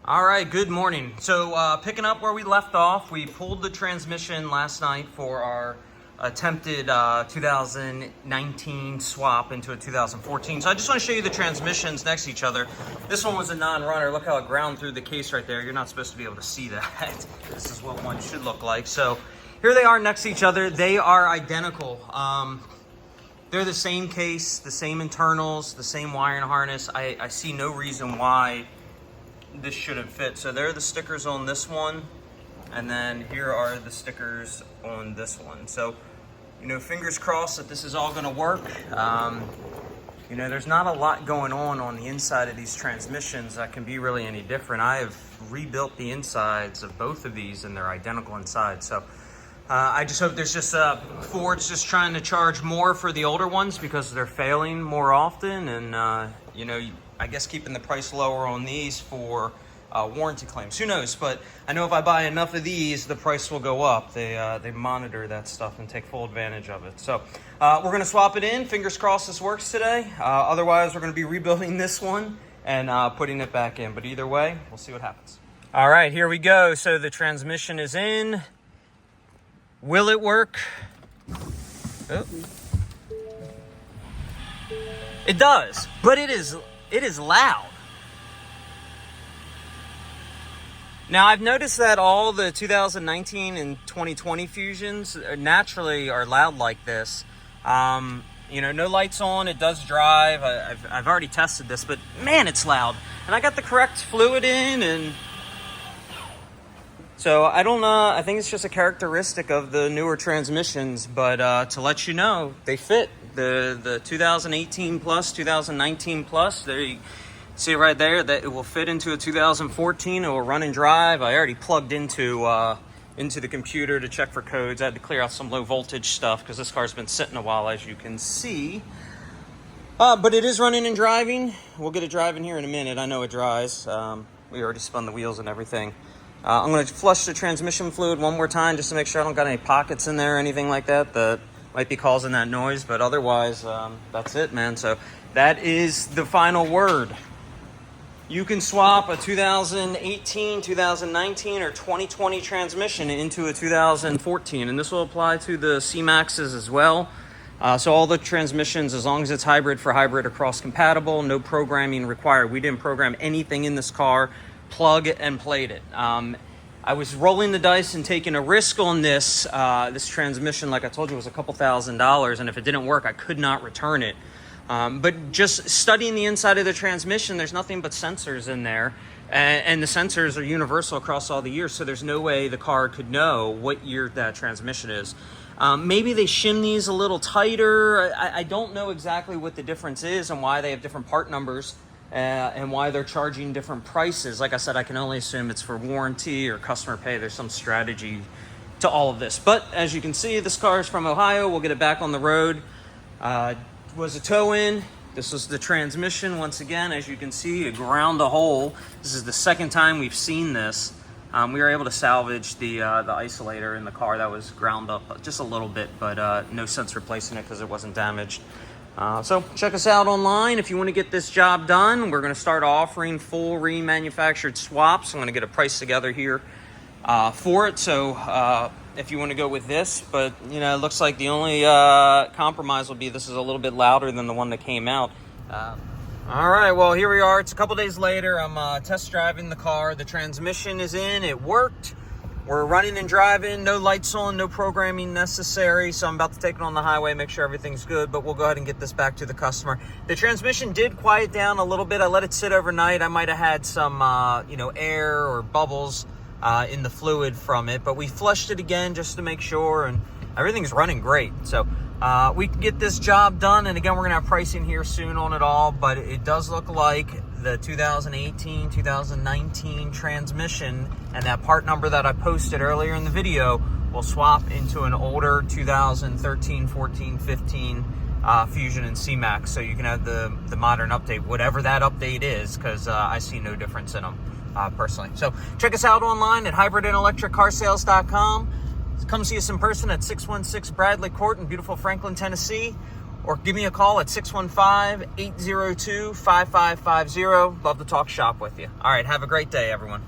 All right, good morning. So picking up where we left off, we pulled the transmission last night for our attempted 2019 swap into a 2014. So I just want to show you the transmissions next to each other. This one was a non-runner. Look how it ground through the case right there. You're not supposed to be able to see that. This is what one should look like. So here they are next to each other. They are identical. They're the same case, the same internals, the same wiring harness. I see no reason why this shouldn't fit. So there are the stickers on this one, and then here are the stickers on this one. So, fingers crossed that this is all going to work. There's not a lot going on the inside of these transmissions that can be really any different. I have rebuilt the insides of both of these, and they're identical inside. So I just hope there's just Ford's just trying to charge more for the older ones because they're failing more often, and I guess keeping the price lower on these for warranty claims. Who knows? But I know if I buy enough of these, the price will go up. They monitor that stuff and take full advantage of it. So we're going to swap it in. Fingers crossed this works today. Otherwise, we're going to be rebuilding this one and putting it back in. But either way, we'll see what happens. All right, here we go. So the transmission is in. Will it work? Oh. It does, but it is loud. Now, I've noticed that all the 2019 and 2020 Fusions naturally are loud like this. No lights on, it does drive. I've already tested this, but man, it's loud. And I got the correct fluid in, and so I don't know. I think it's just a characteristic of the newer transmissions, but to let you know, they fit. The 2018 plus, 2019 plus, there you see right there that it will fit into a 2014. It will run and drive. I already plugged into the computer to check for codes. I had to clear out some low voltage stuff because this car's been sitting a while, as you can see. But it is running and driving. We'll get it driving here in a minute. I know it dries. We already spun the wheels and everything. I'm going to flush the transmission fluid one more time just to make sure I don't got any pockets in there or anything like that might be causing that noise, but otherwise, that's it, man. So that is the final word. You can swap a 2018, 2019, or 2020 transmission into a 2014, and this will apply to the C-Maxes as well. So all the transmissions, as long as it's hybrid for hybrid, are cross-compatible, no programming required. We didn't program anything in this car, plug and played it. I was rolling the dice and taking a risk on this. This transmission, like I told you, was a couple $1,000s, and if it didn't work, I could not return it. But just studying the inside of the transmission, there's nothing but sensors in there, and the sensors are universal across all the years, so there's no way the car could know what year that transmission is. Maybe they shim these a little tighter. I don't know exactly what the difference is and why they have different part numbers. And why they're charging different prices. Like I said, I can only assume it's for warranty or customer pay. There's some strategy to all of this. But as you can see, this car is from Ohio. We'll get it back on the road. Was a tow-in. This was the transmission. Once again, as you can see, it ground a hole. This is the second time we've seen this. We were able to salvage the isolator in the car that was ground up just a little bit, but no sense replacing it because it wasn't damaged. So check us out online if you want to get this job done. We're going to start offering full remanufactured swaps. I'm going to get a price together here for it. So if you want to go with this, but it looks like the only compromise will be this is a little bit louder than the one that came out. All right, well, here we are. It's a couple days later. I'm test driving the car. The transmission is in. It worked. We're running and driving, no lights on, no programming necessary. So I'm about to take it on the highway, make sure everything's good, but we'll go ahead and get this back to the customer. The transmission did quiet down a little bit. I let it sit overnight. I might have had some, air or bubbles in the fluid from it, but we flushed it again just to make sure, and everything's running great. So we can get this job done. And again, we're gonna have pricing here soon on it all, but it does look like the 2018, 2019 transmission and that part number that I posted earlier in the video will swap into an older 2013, 14, 15 Fusion and C-Max. So you can have the modern update, whatever that update is, because I see no difference in them personally. So check us out online at hybridandelectriccarsales.com. Come see us in person at 616 Bradley Court in beautiful Franklin, Tennessee. or give me a call at 615-802-5550. Love to talk shop with you. All right, have a great day, everyone.